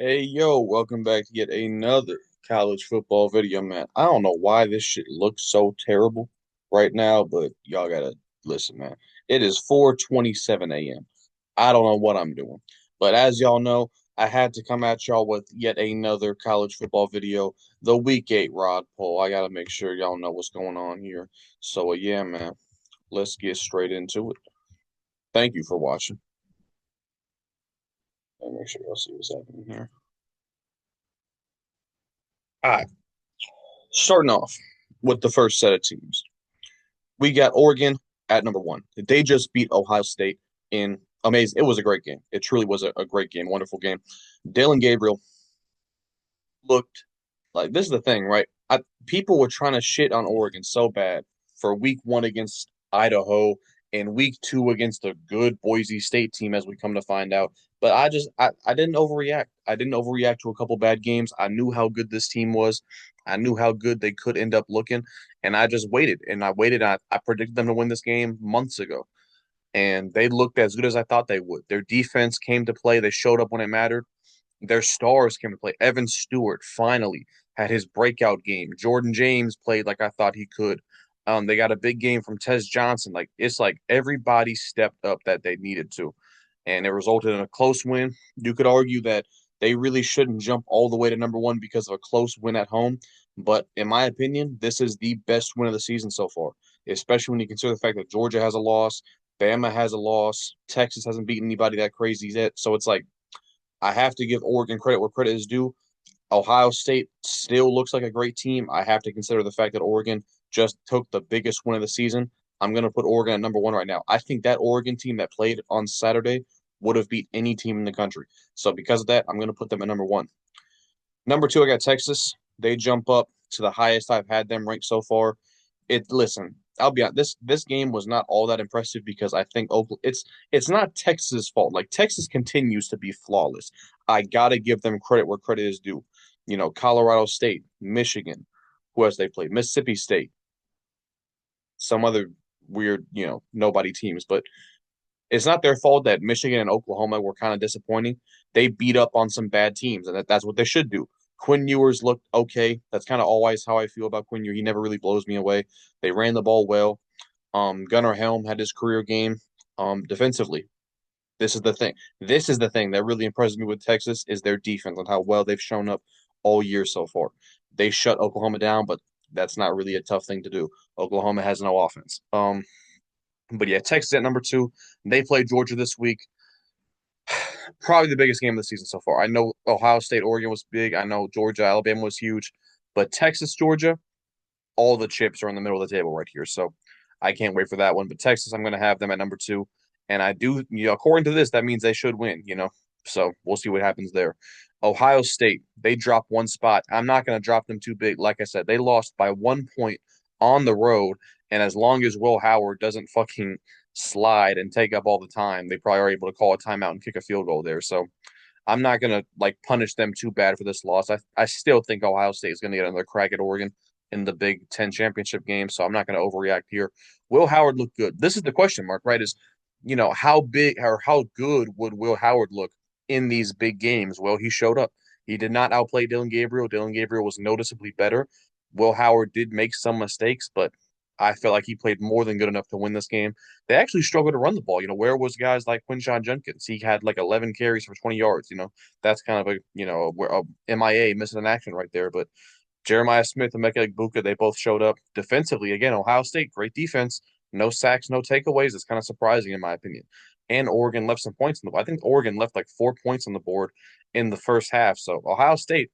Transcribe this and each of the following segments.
Hey yo, welcome back to yet another college football video, man. I don't know why this shit looks so terrible right now, but y'all gotta listen, man. It is 4:27 a.m. I don't know what I'm doing. But as y'all know, I had to come at y'all with yet another college football video, the week 8 Rod poll. I gotta make sure y'all know what's going on here. So yeah, man, let's get straight into it. Thank you for watching. Let me make sure y'all see what's happening here. All right, starting off with the first set of teams. We got Oregon at number one. They just beat Ohio State in amazing. It was a great game. It truly was a great game, wonderful game. Dalen Gabriel looked like this is the thing, right? People were trying to shit on Oregon so bad for week one against Idaho and week two against a good Boise State team, as we come to find out. But I didn't overreact. I didn't overreact to a couple bad games. I knew how good this team was. I knew how good they could end up looking, and I just waited and I waited. I predicted them to win this game months ago, and they looked as good as I thought they would. Their defense came to play. They showed up when it mattered. Their stars came to play. Evan Stewart finally had his breakout game. Jordan James played like I thought he could. They got a big game from Tez Johnson. Like it's like everybody stepped up that they needed to, and it resulted in a close win. You could argue that they really shouldn't jump all the way to number one because of a close win at home. But in my opinion, this is the best win of the season so far, especially when you consider the fact that Georgia has a loss, Bama has a loss, Texas hasn't beaten anybody that crazy yet. So it's like I have to give Oregon credit where credit is due. Ohio State still looks like a great team. I have to consider the fact that Oregon just took the biggest win of the season. I'm going to put Oregon at number one right now. I think that Oregon team that played on Saturday would have beat any team in the country. So because of that, I'm going to put them at number one. Number two, I got Texas. They jump up to the highest I've had them ranked so far. Listen, I'll be honest. This game was not all that impressive because I think Oklahoma, it's not Texas' fault. Like Texas continues to be flawless. I gotta give them credit where credit is due. Colorado State, Michigan, who else they played? Mississippi State, some other weird, nobody teams, but it's not their fault that Michigan and Oklahoma were kind of disappointing. They beat up on some bad teams, and that's what they should do. Quinn Ewers looked okay. That's kind of always how I feel about Quinn Ewers. He never really blows me away. They ran the ball well. Gunnar Helm had his career game. Defensively, this is the thing. This is the thing that really impresses me with Texas is their defense and how well they've shown up all year so far. They shut Oklahoma down, but that's not really a tough thing to do. Oklahoma has no offense. But yeah, Texas at number two. They play Georgia this week. Probably the biggest game of the season so far. I know Ohio State, Oregon was big. I know Georgia, Alabama was huge. But Texas, Georgia, all the chips are in the middle of the table right here. So I can't wait for that one. But Texas, I'm going to have them at number two. And I do, according to this, that means they should win. So we'll see what happens there. Ohio State, they dropped one spot. I'm not going to drop them too big. Like I said, they lost by 1 point on the road. And as long as Will Howard doesn't fucking slide and take up all the time, they probably are able to call a timeout and kick a field goal there. So I'm not gonna like punish them too bad for this loss. I still think Ohio State is gonna get another crack at Oregon in the Big Ten championship game, so I'm not gonna overreact here. Will Howard look good? This is the question mark, right? Is how big or how good would Will Howard look in these big games? Well, he showed up. He did not outplay Dylan Gabriel. Dylan Gabriel was noticeably better. Will Howard did make some mistakes, but I felt like he played more than good enough to win this game. They actually struggled to run the ball. Where was guys like Quinshon Judkins? He had like 11 carries for 20 yards. That's kind of a MIA missing in action right there. But Jeremiah Smith and Mecca Buka, they both showed up defensively. Again, Ohio State, great defense. No sacks, no takeaways. It's kind of surprising in my opinion. And Oregon left some points on the board. I think Oregon left like 4 points on the board in the first half. So Ohio State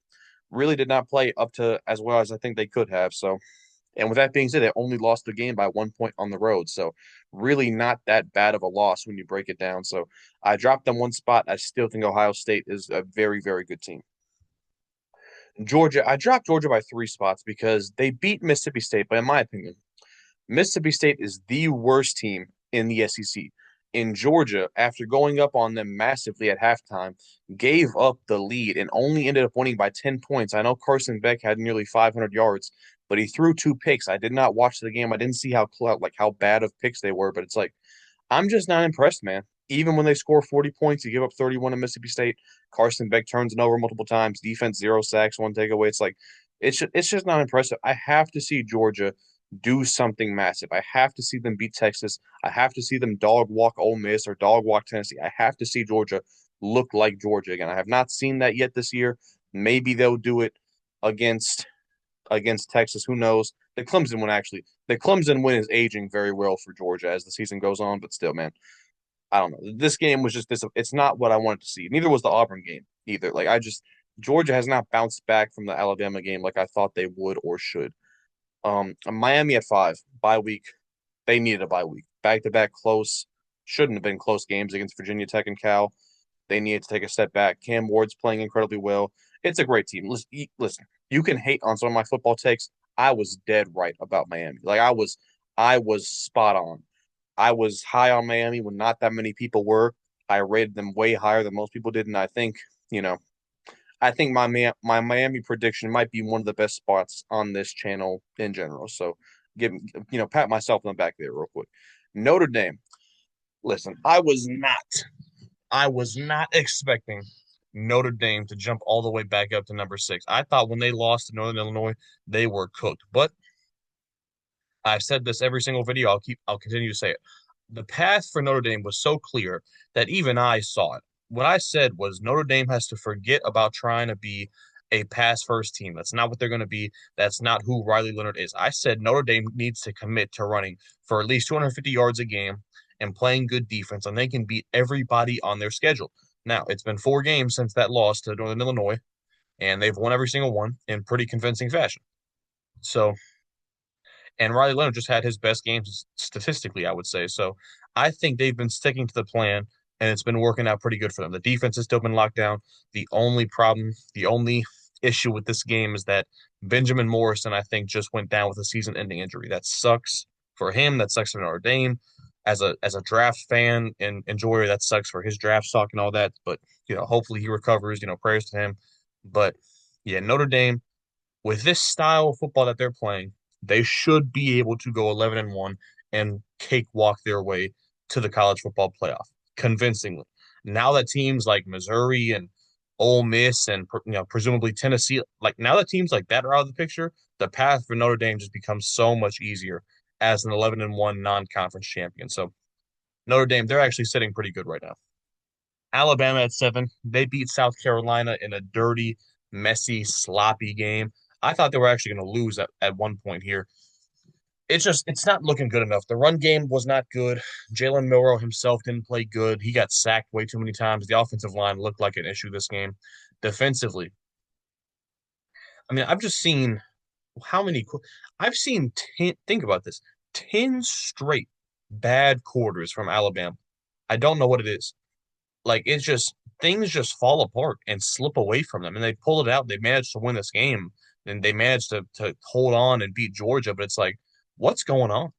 really did not play up to as well as I think they could have. So and with that being said, they only lost the game by 1 point on the road. So really not that bad of a loss when you break it down. So I dropped them one spot. I still think Ohio State is a very, very good team. Georgia, I dropped Georgia by 3 spots because they beat Mississippi State, but in my opinion, Mississippi State is the worst team in the SEC. In Georgia, after going up on them massively at halftime, gave up the lead and only ended up winning by 10 points. I know Carson Beck had nearly 500 yards, but he threw 2 picks. I did not watch the game. I didn't see how bad of picks they were, but it's like I'm just not impressed, man. Even when they score 40 points, you give up 31 to Mississippi State. Carson Beck turns it over multiple times. Defense 0 sacks, 1 takeaway. It's like it's just not impressive. I have to see Georgia do something massive. I have to see them beat Texas. I have to see them dog walk Ole Miss or dog walk Tennessee. I have to see Georgia look like Georgia again. I have not seen that yet this year. Maybe they'll do it against Texas. Who knows? The Clemson win is aging very well for Georgia as the season goes on, but still, man, I don't know. This game was just this. It's not what I wanted to see. Neither was the Auburn game either. Like Georgia has not bounced back from the Alabama game like I thought they would or should. Miami at 5 bye week. They needed a bye week. Back to back close. Shouldn't have been close games against Virginia Tech and Cal. They needed to take a step back. Cam Ward's playing incredibly well. It's a great team. Listen, you can hate on some of my football takes. I was dead right about Miami. Like I was spot on. I was high on Miami when not that many people were. I rated them way higher than most people did, and I think my Miami prediction might be one of the best spots on this channel in general. So pat myself on the back there real quick. Notre Dame. Listen, I was not expecting Notre Dame to jump all the way back up to number 6. I thought when they lost to Northern Illinois, they were cooked. But I've said this every single video. I'll continue to say it. The path for Notre Dame was so clear that even I saw it. What I said was Notre Dame has to forget about trying to be a pass first team. That's not what they're going to be. That's not who Riley Leonard is. I said Notre Dame needs to commit to running for at least 250 yards a game and playing good defense, and they can beat everybody on their schedule. Now, it's been 4 games since that loss to Northern Illinois, and they've won every single one in pretty convincing fashion. So and Riley Leonard just had his best games statistically, I would say. So I think they've been sticking to the plan, and it's been working out pretty good for them. The defense has still been locked down. The only issue with this game is that Benjamin Morrison, I think, just went down with a season-ending injury. That sucks for him. That sucks for Notre Dame. As a draft fan and enjoyer, that sucks for his draft stock and all that. But hopefully he recovers. Prayers to him. But yeah, Notre Dame with this style of football that they're playing, they should be able to go 11-1 and cakewalk their way to the college football playoff convincingly. Now that teams like Missouri and Ole Miss and presumably Tennessee, like now that teams like that are out of the picture, the path for Notre Dame just becomes so much easier as an 11-1 non-conference champion. So Notre Dame, they're actually sitting pretty good right now. Alabama at 7, they beat South Carolina in a dirty, messy, sloppy game. I thought they were actually going to lose at one point here. It's not looking good enough. The run game was not good. Jalen Milroe himself didn't play good. He got sacked way too many times. The offensive line looked like an issue this game. Defensively, I mean, I've just seen how many. I've seen 10, think about this, 10 straight bad quarters from Alabama. I don't know what it is. Like it's just things just fall apart and slip away from them, and they pull it out. They managed to win this game, and they managed to hold on and beat Georgia. But it's like, what's going on?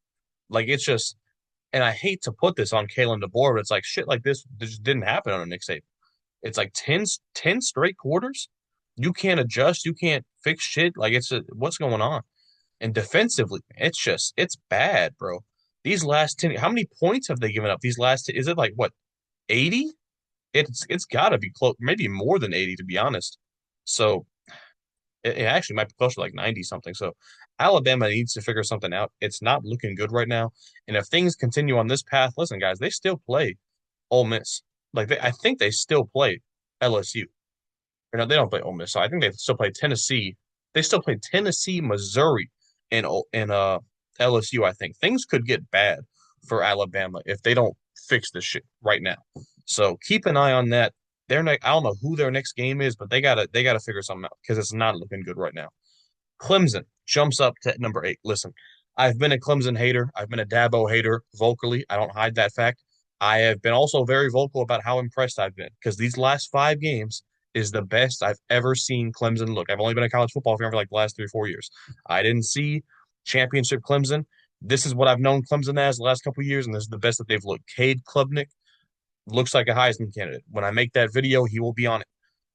Like it's just, and I hate to put this on Kalen DeBoer, but it's like shit like this just didn't happen on a Nick Saban. It's like 10 straight quarters. You can't adjust. You can't fix shit. Like what's going on? And defensively, it's bad, bro. These last 10, how many points have they given up? These last, is it like what, 80? It's got to be close, maybe more than 80 to be honest. So it actually might be closer to like 90 something. So Alabama needs to figure something out. It's not looking good right now. And if things continue on this path, listen, guys, they still play Ole Miss. I think they still play LSU. Or no, they don't play Ole Miss. So I think they still play Tennessee. They still play Tennessee, Missouri, and LSU. I think things could get bad for Alabama if they don't fix this shit right now. So keep an eye on that. I don't know who their next game is, but they gotta figure something out because it's not looking good right now. Clemson jumps up to number 8. Listen, I've been a Clemson hater. I've been a Dabo hater vocally. I don't hide that fact. I have been also very vocal about how impressed I've been because these last 5 games is the best I've ever seen Clemson look. I've only been a college football fan for like the last 3 or 4 years. I didn't see championship Clemson. This is what I've known Clemson as the last couple of years, and this is the best that they've looked. Cade Klubnik looks like a Heisman candidate. When I make that video, he will be on it.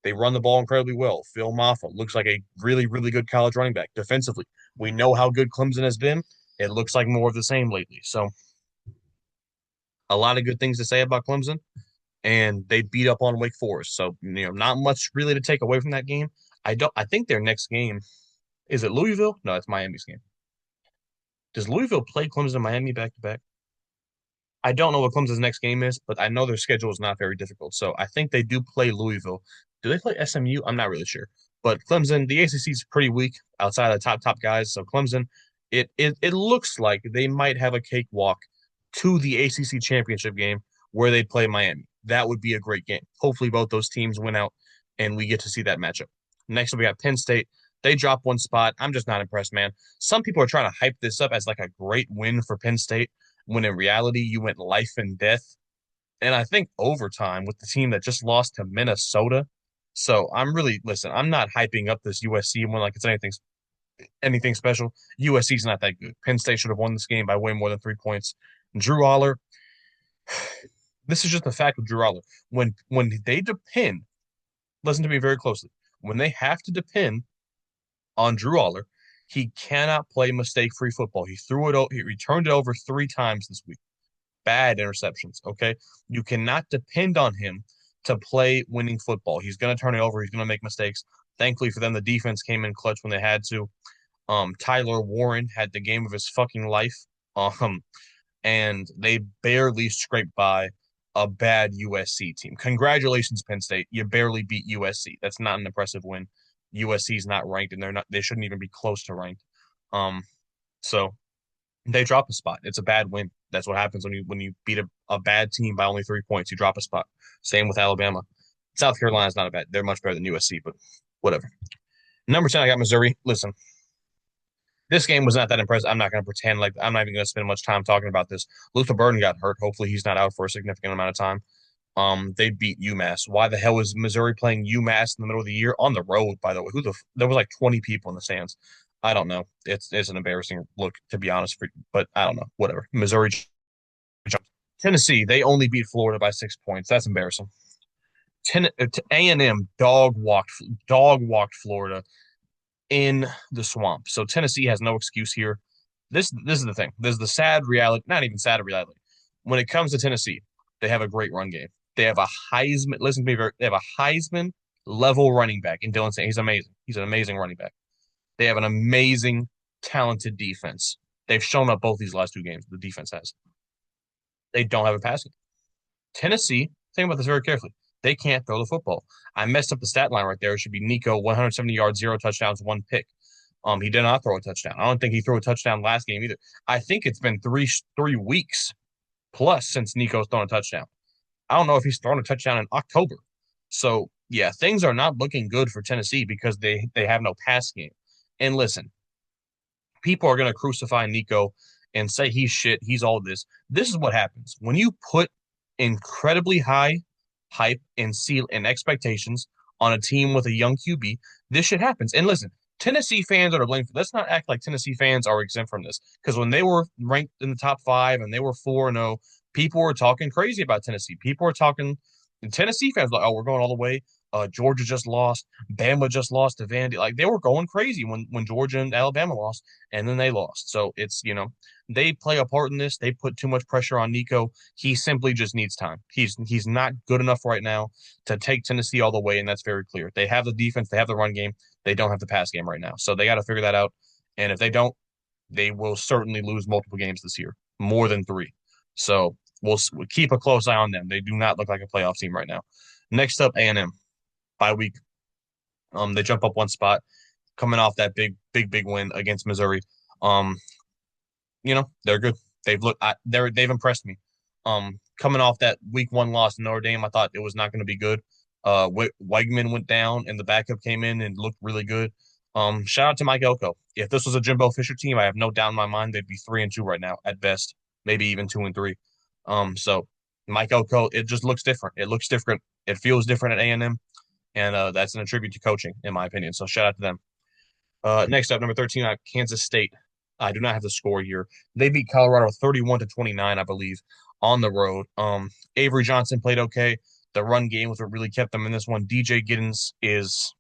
They run the ball incredibly well. Phil Maffa looks like a really, really good college running back defensively. We know how good Clemson has been. It looks like more of the same lately. So a lot of good things to say about Clemson, and they beat up on Wake Forest. So, not much really to take away from that game. I think their next game is it Louisville? No, it's Miami's game. Does Louisville play Clemson and Miami back to back? I don't know what Clemson's next game is, but I know their schedule is not very difficult. So I think they do play Louisville. Do they play SMU? I'm not really sure. But Clemson, the ACC is pretty weak outside of the top guys. So Clemson, it looks like they might have a cakewalk to the ACC championship game where they play Miami. That would be a great game. Hopefully, both those teams win out, and we get to see that matchup. Next, we got Penn State. They dropped one spot. I'm just not impressed, man. Some people are trying to hype this up as like a great win for Penn State when in reality you went life and death. And I think overtime with the team that just lost to Minnesota. So listen, I'm not hyping up this USC one like it's anything special. USC's not that good. Penn State should have won this game by way more than 3 points. Drew Aller, this is just the fact with Drew Aller. When they depend, listen to me very closely. When they have to depend on Drew Aller, he cannot play mistake-free football. He returned it over 3 times this week. Bad interceptions, okay? You cannot depend on him to play winning football. He's going to turn it over. He's going to make mistakes. Thankfully for them, the defense came in clutch when they had to. Tyler Warren had the game of his fucking life. And they barely scraped by a bad USC team. Congratulations, Penn State. You barely beat USC. That's not an impressive win. USC is not ranked, and they shouldn't even be close to ranked. Um, so they drop a spot. It's a bad win. That's what happens when you beat a bad team by only 3 points. You drop a spot. Same with Alabama. South Carolina's not a bad. They're much better than USC, but whatever. Number 10, I got Missouri. Listen, this game was not that impressive. I'm not going to pretend like I'm not even going to spend much time talking about this. Luther Burden got hurt. Hopefully, he's not out for a significant amount of time. They beat UMass. Why the hell is Missouri playing UMass in the middle of the year on the road? By the way, there was like 20 people in the stands. I don't know. It's an embarrassing look to be honest, but I don't know. Whatever. Missouri, Tennessee, they only beat Florida by 6 points. That's embarrassing. A&M dog walked Florida in the swamp. So Tennessee has no excuse here. This is the thing. This is the sad reality, not even sad reality. When it comes to Tennessee, they have a great run game. They have a Heisman. Listen to me very. They have a Heisman level running back in Dylan Saint. He's amazing. He's an amazing running back. They have an amazing, talented defense. They've shown up both these last 2 games. The defense has. They don't have a passing. Tennessee. Think about this very carefully. They can't throw the football. I messed up the stat line right there. It should be Nico, 170 yards, 0 touchdowns, 1 pick. He did not throw a touchdown. I don't think he threw a touchdown last game either. I think it's been three weeks plus since Nico's thrown a touchdown. I don't know if he's thrown a touchdown in October. So yeah, things are not looking good for Tennessee because they have no pass game. And listen, people are going to crucify Nico and say he's shit, he's all this. This is what happens when you put incredibly high hype and seal and expectations on a team with a young QB. This shit happens. And listen, Tennessee fans are to blame for. Let's not act like Tennessee fans are exempt from this because when they were ranked in the top 5 and they were 4-0, people were talking crazy about Tennessee. People were talking. And Tennessee fans were like, oh, we're going all the way. Georgia just lost. Bama just lost to Vandy. Like they were going crazy when Georgia and Alabama lost, and then they lost. So it's they play a part in this. They put too much pressure on Nico. He simply just needs time. He's not good enough right now to take Tennessee all the way, and that's very clear. They have the defense. They have the run game. They don't have the pass game right now. So they got to figure that out. And if they don't, they will certainly lose multiple games this year, more than 3. So we'll keep a close eye on them. They do not look like a playoff team right now. Next up, A&M. Bye week. They jump up one spot, coming off that big win against Missouri. Um, they're good. They've impressed me. Coming off that week 1 loss to Notre Dame, I thought it was not going to be good. Weigman went down and the backup came in and looked really good. Shout out to Mike Elko. If this was a Jimbo Fisher team, I have no doubt in my mind they'd be 3-2 right now at best, maybe even 2-3. So Mike Elko, it just looks different. It looks different. It feels different at A&M, and that's an attribute to coaching, in my opinion. So shout out to them. Next up, number 13, Kansas State. I do not have the score here. They beat Colorado 31-29, I believe, on the road. Avery Johnson played okay. The run game was what really kept them in this one. DJ Giddens is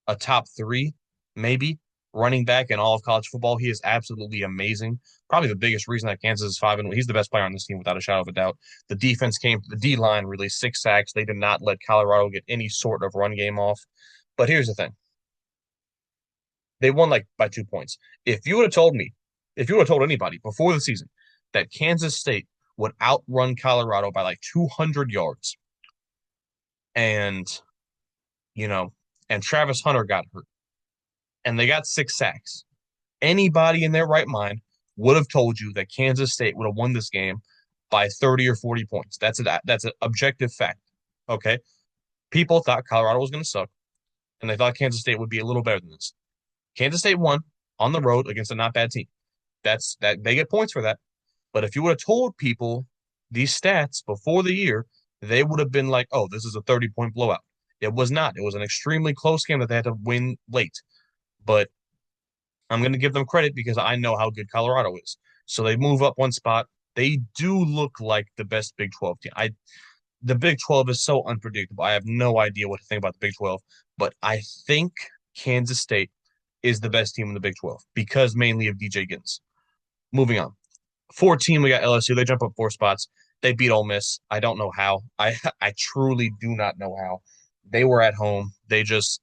a top 3, maybe. running back in all of college football. He is absolutely amazing. Probably the biggest reason that Kansas is 5-1. He's the best player on this team without a shadow of a doubt. The defense the D line released 6 sacks. They did not let Colorado get any sort of run game off. But here's the thing. They won like by 2 points. If you would have told me, if you would have told anybody before the season that Kansas State would outrun Colorado by like 200 yards and, you know, and Travis Hunter got hurt and they got 6 sacks, anybody in their right mind would have told you that Kansas State would have won this game by 30 or 40 points. That's an objective fact. Okay. People thought Colorado was going to suck, and they thought Kansas State would be a little better than this. Kansas State won on the road against a not bad team. That they get points for that. But if you would have told people these stats before the year, they would have been like, "Oh, this is a 30-point blowout." It was not. It was an extremely close game that they had to win late. But I'm going to give them credit because I know how good Colorado is. So they move up one spot. They do look like the best Big 12 team. The Big 12 is so unpredictable. I have no idea what to think about the Big 12, but I think Kansas State is the best team in the Big 12 because mainly of DJ Giddens. Moving on. 14, we got LSU. They jump up 4 spots. They beat Ole Miss. I don't know how. I truly do not know how. They were at home. They just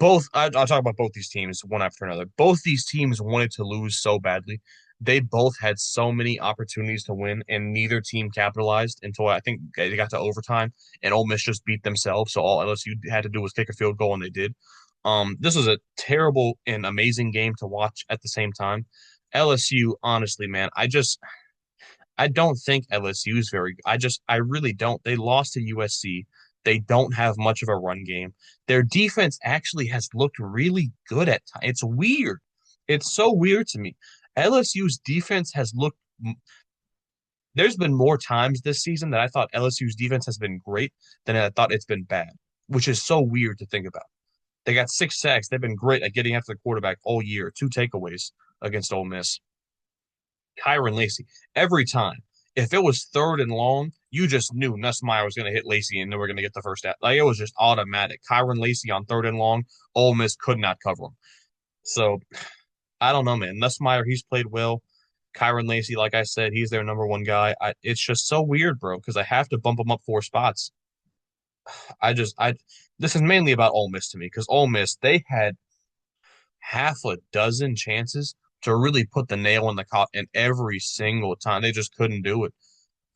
I'll talk about both these teams one after another. Both these teams wanted to lose so badly. They both had so many opportunities to win, and neither team capitalized until I think they got to overtime, and Ole Miss just beat themselves. So all LSU had to do was kick a field goal, and they did. This was a terrible and amazing game to watch at the same time. LSU, honestly, man, I don't think LSU is very. I really don't. They lost to USC. They don't have much of a run game. Their defense actually has looked really good at times. It's weird. It's so weird to me. LSU's defense has looked. There's been more times this season that I thought LSU's defense has been great than I thought it's been bad, which is so weird to think about. They got 6 sacks. They've been great at getting after the quarterback all year. 2 takeaways against Ole Miss. Kyron Lacy, every time. If it was 3rd and long, you just knew Nussmeier was going to hit Lacy and they were going to get the first out. Like it was just automatic. Kyron Lacy on 3rd and long, Ole Miss could not cover him. So I don't know, man. Nussmeier, he's played well. Kyron Lacy, like I said, he's their number one guy. It's just so weird, bro, because I have to bump him up 4 spots. I this is mainly about Ole Miss to me because Ole Miss, they had half a dozen chances to really put the nail in the coffin every single time. They just couldn't do it.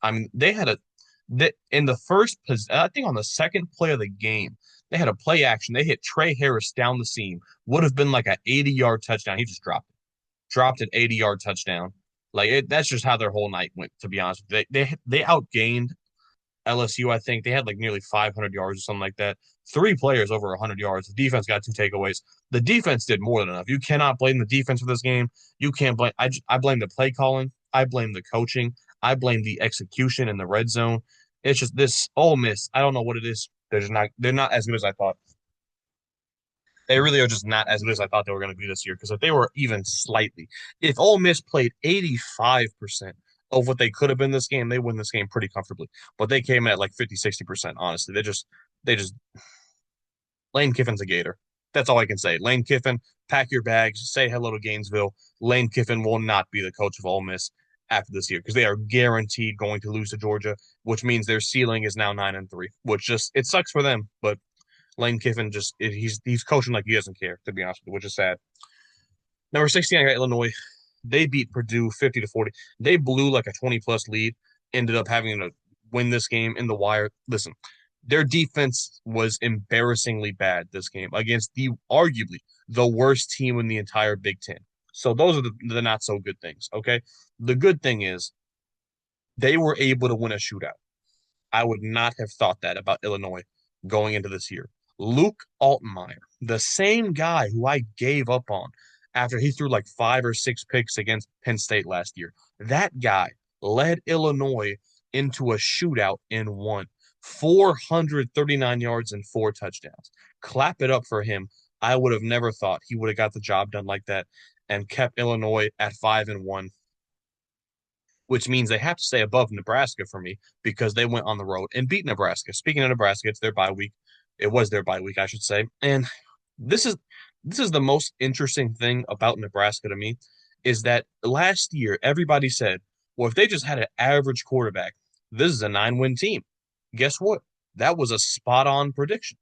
I mean, in the I think on the second play of the game, they had a play action. They hit Trey Harris down the seam. Would have been like an 80-yard touchdown. He just dropped an 80-yard touchdown. That's just how their whole night went. To be honest, they outgained LSU. I think they had like nearly 500 yards or something like that. 3 players over 100 yards. The defense got 2 takeaways. The defense did more than enough. You cannot blame the defense for this game. You can't blame. I blame the play calling. I blame the coaching. I blame the execution in the red zone. It's just this Ole Miss. I don't know what it is. They're just not. They're not as good as I thought. They really are just not as good as I thought they were going to be this year. Because if they were even slightly, if Ole Miss played 85% of what they could have been this game, they win this game pretty comfortably. But they came in at like 50, 60%, honestly. They just, Lane Kiffin's a Gator. That's all I can say. Lane Kiffin, pack your bags, say hello to Gainesville. Lane Kiffin will not be the coach of Ole Miss after this year because they are guaranteed going to lose to Georgia, which means their ceiling is now 9-3, which just, it sucks for them. But Lane Kiffin he's coaching like he doesn't care, to be honest with you, which is sad. Number 16, I got Illinois. They beat Purdue 50-40. They blew like a 20-plus lead, ended up having to win this game in the wire. Listen, their defense was embarrassingly bad this game against arguably the worst team in the entire Big Ten. So those are the not so good things, okay? The good thing is they were able to win a shootout. I would not have thought that about Illinois going into this year. Luke Altmaier, the same guy who I gave up on after he threw like 5 or 6 picks against Penn State last year. That guy led Illinois into a shootout and won 439 yards and 4 touchdowns. Clap it up for him. I would have never thought he would have got the job done like that and kept Illinois at 5-1, which means they have to stay above Nebraska for me because they went on the road and beat Nebraska. Speaking of Nebraska, it's their bye week. It was their bye week, I should say. And this is This is the most interesting thing about Nebraska to me is that last year everybody said, well, if they just had an average quarterback, this is a 9-win team. Guess what? That was a spot on prediction.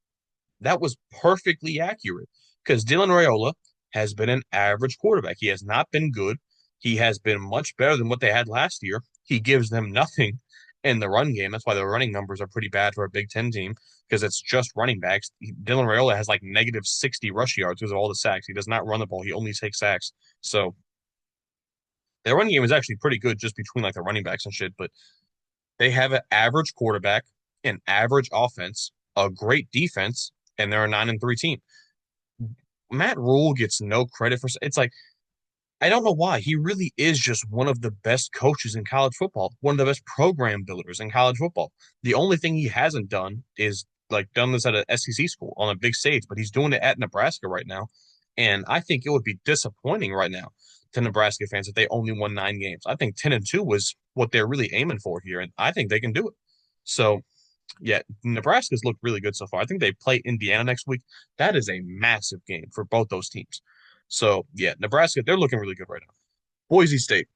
That was perfectly accurate because Dylan Raiola has been an average quarterback. He has not been good. He has been much better than what they had last year. He gives them nothing in the run game. That's why the running numbers are pretty bad for a Big Ten team because it's just running backs. Dylan Raiola has like negative 60 rush yards because of all the sacks. He does not run the ball. He only takes sacks. So their running game is actually pretty good just between like the running backs and shit. But they have an average quarterback, an average offense, a great defense, and they're a 9-3 team. Matt Rule gets no credit for it's like I don't know why. He really is just one of the best coaches in college football, one of the best program builders in college football. The only thing he hasn't done is like done this at a SEC school on a big stage, but he's doing it at Nebraska right now. And I think it would be disappointing right now to Nebraska fans if they only won 9 games. I think 10-2 was what they're really aiming for here, and I think they can do it. So yeah, Nebraska's looked really good so far. I think they play Indiana next week. That is a massive game for both those teams. So yeah, Nebraska, they're looking really good right now. Boise State,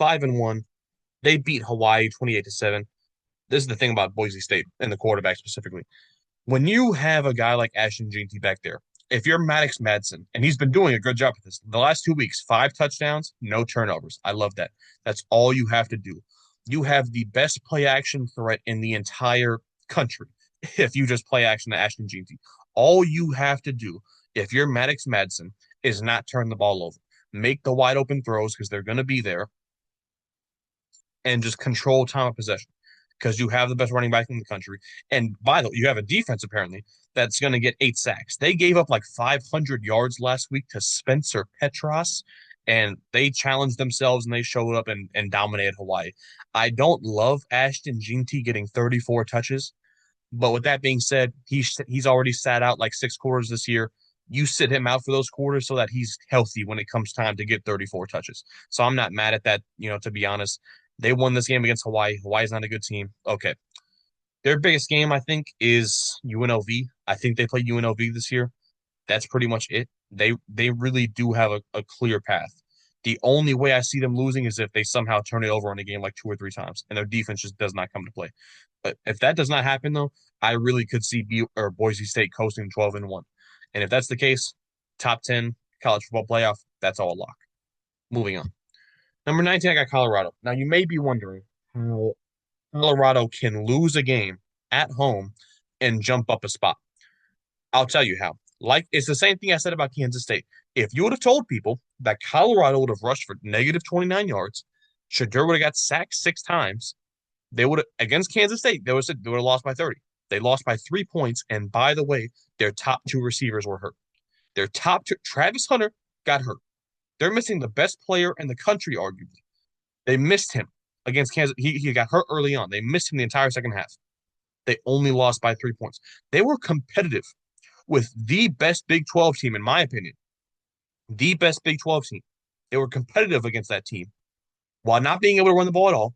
5-1. They beat Hawaii 28-7. This is the thing about Boise State and the quarterback specifically. When you have a guy like Ashton Jeanty back there, if you're Maddox Madsen, and he's been doing a good job with this, the last 2 weeks, 5 touchdowns, no turnovers. I love that. That's all you have to do. You have the best play action threat in the entire country if you just play action to Ashton Jeanty. All you have to do, if you're Maddox Madsen, is not turn the ball over. Make the wide open throws because they're going to be there and just control time of possession because you have the best running back in the country. And by the way, you have a defense apparently that's going to get 8 sacks. They gave up like 500 yards last week to Spencer Petras, and they challenged themselves and they showed up and dominated Hawaii. I don't love Ashton Jeanty getting 34 touches, but with that being said, he's already sat out like 6 quarters this year. You sit him out for those quarters so that he's healthy when it comes time to get 34 touches. So I'm not mad at that, to be honest. They won this game against Hawaii. Hawaii's not a good team. Okay. Their biggest game, I think, is UNLV. I think they play UNLV this year. That's pretty much it. They really do have a clear path. The only way I see them losing is if they somehow turn it over in a game like 2 or 3 times and their defense just does not come to play. But if that does not happen, though, I really could see Boise State coasting 12-1. And if that's the case, top 10 college football playoff, that's all a lock. Moving on. Number 19, I got Colorado. Now, you may be wondering how Colorado can lose a game at home and jump up a spot. I'll tell you how. Like, it's the same thing I said about Kansas State. If you would have told people that Colorado would have rushed for negative 29 yards, Shadur would have got sacked 6 times, they would have, against Kansas State, they would have lost by 30. They lost by 3 points. And by the way, their top 2 receivers were hurt. Their top 2, Travis Hunter got hurt. They're missing the best player in the country, arguably. They missed him against Kansas. He got hurt early on. They missed him the entire second half. They only lost by 3 points. They were competitive with the best Big 12 team, in my opinion. The best Big 12 team. They were competitive against that team while not being able to run the ball at all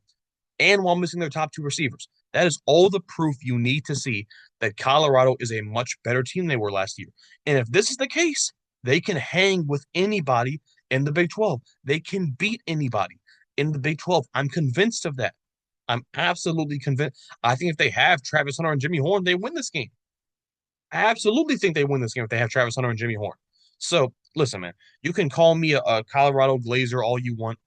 and while missing their top 2 receivers. That is all the proof you need to see that Colorado is a much better team than they were last year. And if this is the case, they can hang with anybody in the Big 12. They can beat anybody in the Big 12. I'm convinced of that. I'm absolutely convinced. I think if they have Travis Hunter and Jimmy Horn, they win this game. I absolutely think they win this game if they have Travis Hunter and Jimmy Horn. So, listen, man, you can call me a Colorado Glazer all you want.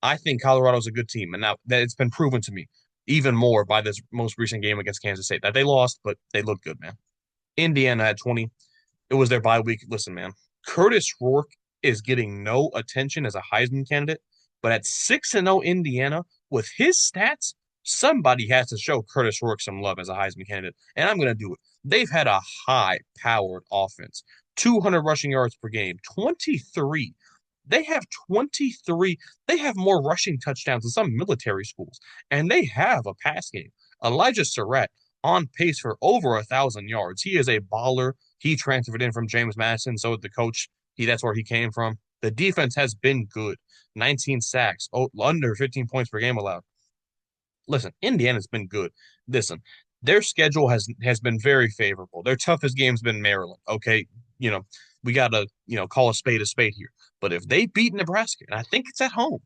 I think Colorado's a good team, and now that it's been proven to me even more by this most recent game against Kansas State that they lost, but they look good, man. Indiana had 20. It was their bye week. Listen, man, Curtis Rourke is getting no attention as a Heisman candidate, but at 6-0 Indiana with his stats, somebody has to show Curtis Rourke some love as a Heisman candidate, and I'm going to do it. They've had a high-powered offense, 200 rushing yards per game, 23. They have 23. They have more rushing touchdowns than some military schools, and they have a pass game. Elijah Surratt on pace for over 1,000 yards. He is a baller. He transferred in from James Madison, so the coach, that's where he came from. The defense has been good. 19 sacks, under 15 points per game allowed. Listen, Indiana's been good. Listen, their schedule has been very favorable. Their toughest game's been Maryland. Okay, we gotta, call a spade here. But if they beat Nebraska, and I think it's at home,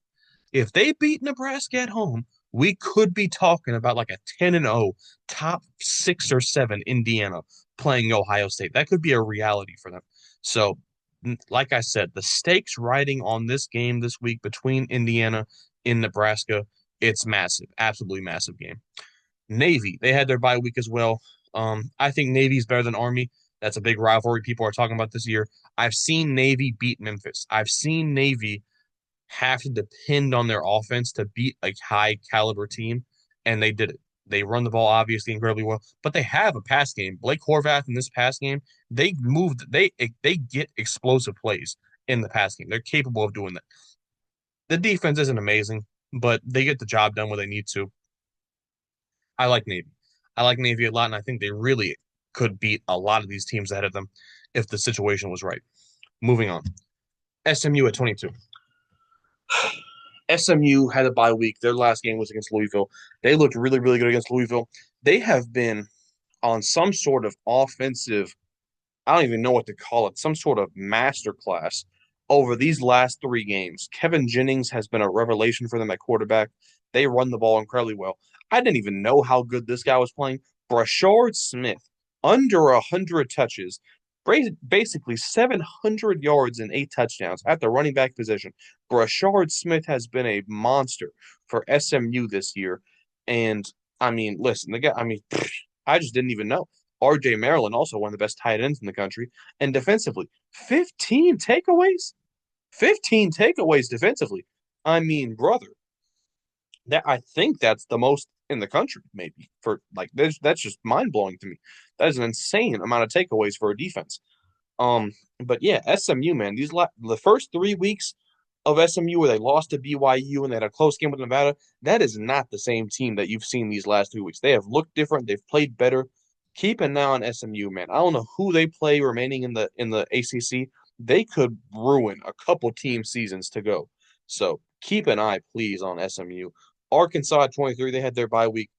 if they beat Nebraska at home, we could be talking about like a 10-0 top 6 or 7 Indiana playing Ohio State. That could be a reality for them. So, like I said, the stakes riding on this game this week between Indiana and Nebraska, it's massive, absolutely massive game. Navy, they had their bye week as well. I think Navy's better than Army. That's a big rivalry people are talking about this year. I've seen Navy beat Memphis. I've seen Navy have to depend on their offense to beat a high caliber team, and they did it. They run the ball obviously incredibly well, but they have a pass game. Blake Horvath in this pass game, they get explosive plays in the pass game. They're capable of doing that. The defense isn't amazing, but they get the job done when they need to. I like Navy. I like Navy a lot, and I think they really could beat a lot of these teams ahead of them if the situation was right. Moving on. SMU at 22. SMU had a bye week. Their last game was against Louisville. They looked really, really good against Louisville. They have been on some sort of offensive, I don't even know what to call it, some sort of masterclass over these last 3 games. Kevin Jennings has been a revelation for them at quarterback. They run the ball incredibly well. I didn't even know how good this guy was playing. Brashard Smith, under 100 touches, basically 700 yards and 8 touchdowns at the running back position. Brashard Smith has been a monster for SMU this year. And I mean, listen, the guy, I just didn't even know. RJ Maryland, also one of the best tight ends in the country. And defensively, 15 takeaways? 15 takeaways defensively. I mean, brother, I think that's the most in the country, maybe. For like that's just mind blowing to me. That is an insane amount of takeaways for a defense. But yeah, SMU, man, the first 3 weeks of SMU where they lost to BYU and they had a close game with Nevada, that is not the same team that you've seen these last 2 weeks. They have looked different. They've played better. Keep an eye on SMU, man. I don't know who they play remaining in the ACC. They could ruin a couple team seasons to go. So keep an eye, please, on SMU. Arkansas at 23, they had their bye week.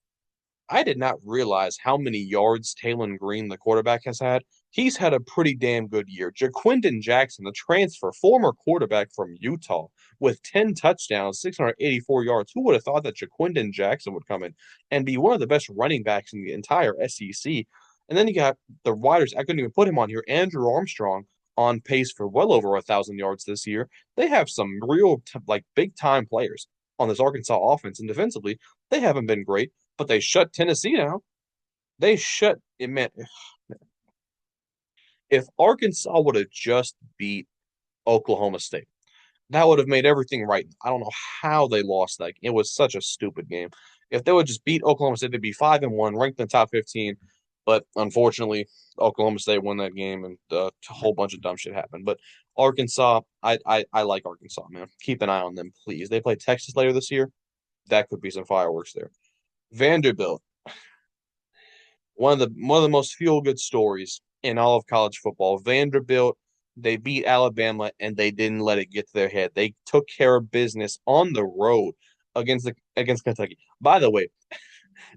I did not realize how many yards Talon Green, the quarterback, has had. He's had a pretty damn good year. Jaquindon Jackson, the transfer, former quarterback from Utah, with 10 touchdowns, 684 yards. Who would have thought that Jaquindon Jackson would come in and be one of the best running backs in the entire SEC? And then you got the riders. I couldn't even put him on here. Andrew Armstrong on pace for well over 1,000 yards this year. They have some real, like, big time players on this Arkansas offense, and defensively, they haven't been great, but they shut Tennessee down. They shut it, man. If Arkansas would have just beat Oklahoma State, that would have made everything right. I don't know how they lost that. It was such a stupid game. If they would just beat Oklahoma State, they'd be 5-1, ranked in the top 15. But unfortunately, Oklahoma State won that game, and a whole bunch of dumb shit happened. But Arkansas, I like Arkansas, man. Keep an eye on them, please. They play Texas later this year. That could be some fireworks there. Vanderbilt, one of the most feel good stories in all of college football. Vanderbilt, they beat Alabama and they didn't let it get to their head. They took care of business on the road against Kentucky. By the way,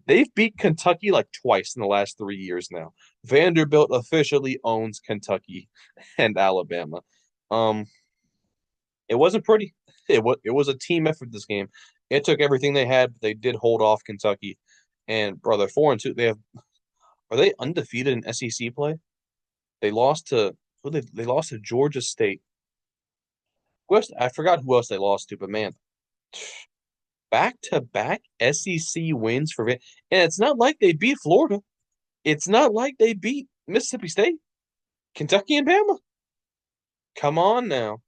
they've beat Kentucky like twice in the last 3 years now. Vanderbilt officially owns Kentucky and Alabama. Um, it wasn't pretty. It was a team effort this game. It took everything they had, but they did hold off Kentucky. And brother, 4-2. Are they undefeated in SEC play? They lost to they lost to Georgia State. I forgot who else they lost to, but man, back to back SEC wins for and it's not like they beat Florida. It's not like they beat Mississippi State, Kentucky, and Bama. Come on now.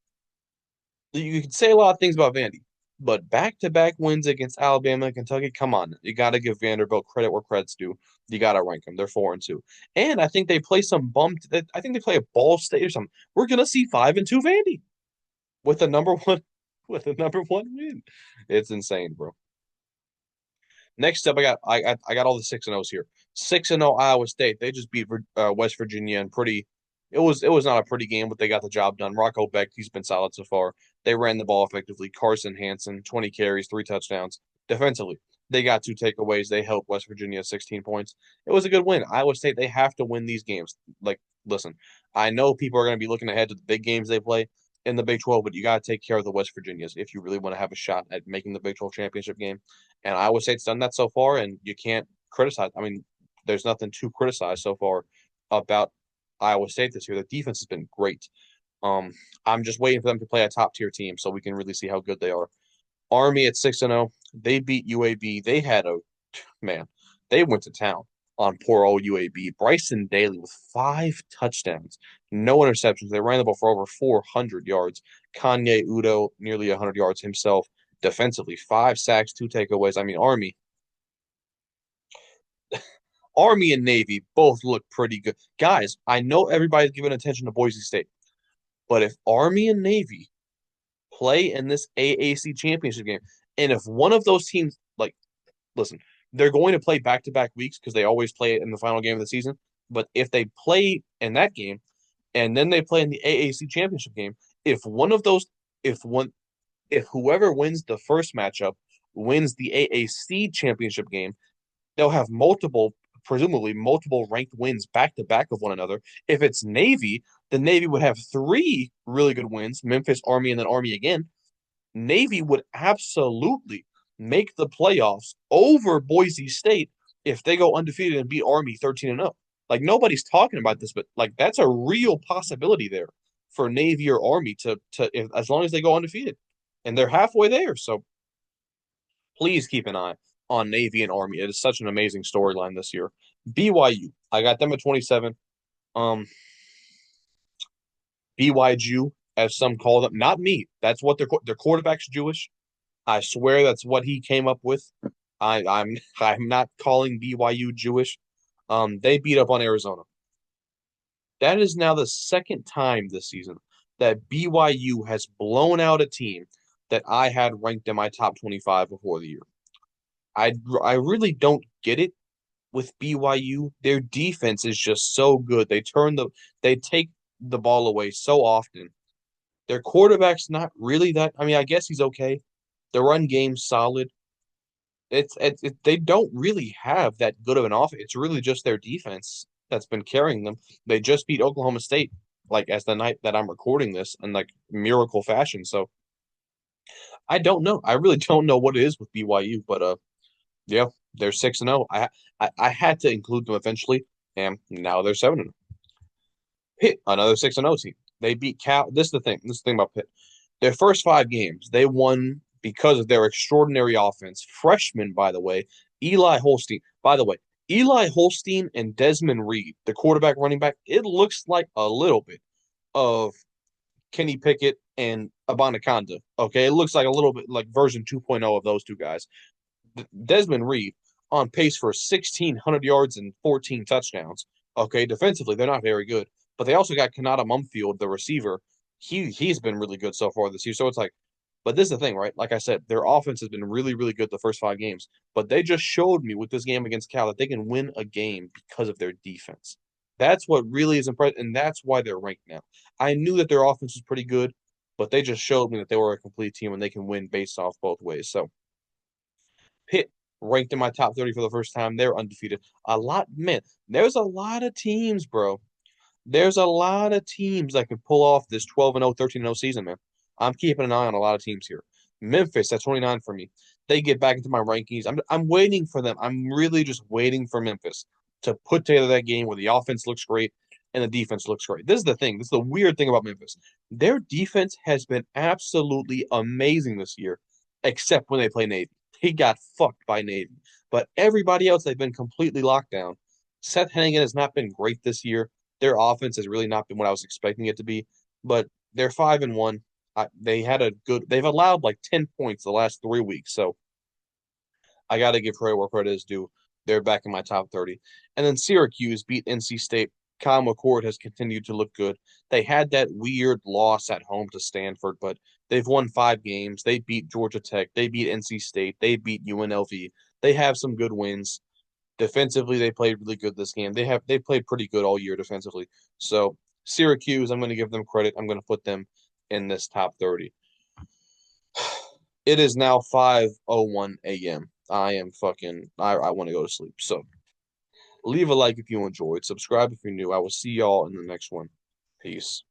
You can say a lot of things about Vandy, but back-to-back wins against Alabama and Kentucky. Come on, you got to give Vanderbilt credit where credit's due. You got to rank them. They're 4-2, and I think they play some bumped. I think they play a Ball State or something. We're gonna see 5-2 Vandy with a number one win. It's insane, bro. Next up, I got all the 6-0s here. 6-0 Iowa State. They just beat West Virginia and pretty. It was not a pretty game, but they got the job done. Rocco Beck, he's been solid so far. They ran the ball effectively. Carson Hansen, 20 carries, 3 touchdowns. Defensively, They got two takeaways. They held West Virginia 16 points. It was a good win. Iowa State, they have to win these games. Like, listen, I know people are going to be looking ahead to the big games they play in the Big 12, but you got to take care of the West Virginias if you really want to have a shot at making the Big 12 championship game. And Iowa State's done that so far, and you can't criticize. I mean, there's nothing to criticize so far about Iowa State this year. The defense has been great. Um, I'm just waiting for them to play a top tier team so we can really see how good they are. Army at 6-0, they beat UAB. They had a man, they went to town on poor old UAB. Bryson Daly with 5 touchdowns, no interceptions. They ran the ball for over 400 yards. Kanye Udo nearly 100 yards himself. Defensively, 5 sacks, 2 takeaways. I mean, Army and Navy both look pretty good. Guys, I know everybody's giving attention to Boise State, but if Army and Navy play in this AAC championship game, and if one of those teams, like, listen, they're going to play back-to-back weeks because they always play it in the final game of the season. But if they play in that game and then they play in the AAC championship game, if one of those, if one, if whoever wins the first matchup wins the AAC championship game, they'll have presumably multiple ranked wins back to back of one another. If it's Navy, the Navy would have 3 really good wins: Memphis, Army, and then Army again. Navy would absolutely make the playoffs over Boise State if they go undefeated and beat Army 13-0. Like, nobody's talking about this, but like, that's a real possibility there for Navy or Army as long as they go undefeated, and they're halfway there. So please keep an eye on Navy and Army. It is such an amazing storyline this year. BYU, I got them at 27. Um, BYU, as some call them, not me. That's what their quarterback's Jewish. I swear that's what he came up with. I'm not calling BYU Jewish. They beat up on Arizona. That is now the second time this season that BYU has blown out a team that I had ranked in my top 25 before the year. I really don't get it with BYU. Their defense is just so good. They take the ball away so often. Their quarterback's not really that. I mean, I guess he's okay. The run game's solid. They don't really have that good of an offense. It's really just their defense that's been carrying them. They just beat Oklahoma State, like, as the night that I'm recording this, in like miracle fashion. So I don't know. I really don't know what it is with BYU, but yeah, they're 6-0. I had to include them eventually, and now they're 7-0. Pitt, another 6-0 team. They beat Cal. This is the thing. This is the thing about Pitt. Their first 5 games, they won because of their extraordinary offense. Freshman, by the way, Eli Holstein. By the way, Eli Holstein and Desmond Reed, the quarterback running back, it looks like a little bit of Kenny Pickett and Abanikanda. Okay, it looks like a little bit like version 2.0 of those two guys. Desmond Reed on pace for 1,600 yards and 14 touchdowns. Okay, defensively, they're not very good. But they also got Kanata Mumfield, the receiver. He's been really good so far this year. So it's like, but this is the thing, right? Like I said, their offense has been really, really good the first 5 games. But they just showed me with this game against Cal that they can win a game because of their defense. That's what really is impressive, and that's why they're ranked now. I knew that their offense was pretty good, but they just showed me that they were a complete team and they can win based off both ways. So Pitt ranked in my top 30 for the first time. They're undefeated. Man, there's a lot of teams, bro. There's a lot of teams that could pull off this 12-0, 13-0 season, man. I'm keeping an eye on a lot of teams here. Memphis at 29 for me. They get back into my rankings. I'm waiting for them. I'm really just waiting for Memphis to put together that game where the offense looks great and the defense looks great. This is the thing. This is the weird thing about Memphis. Their defense has been absolutely amazing this year, except when they play Navy. He got fucked by Navy. But everybody else, they've been completely locked down. Seth Hennigan has not been great this year. Their offense has really not been what I was expecting it to be, but they're 5-1. They've allowed like 10 points the last 3 weeks. So I got to give credit where credit is due. They're back in my top 30. And then Syracuse beat NC State. Kyle McCord has continued to look good. They had that weird loss at home to Stanford, but they've won 5 games. They beat Georgia Tech. They beat NC State. They beat UNLV. They have some good wins. Defensively, they played really good this game. They played pretty good all year defensively. So Syracuse, I'm going to give them credit. I'm going to put them in this top 30. It is now 5:01 a.m. I want to go to sleep. So leave a like if you enjoyed. Subscribe if you're new. I will see y'all in the next one. Peace.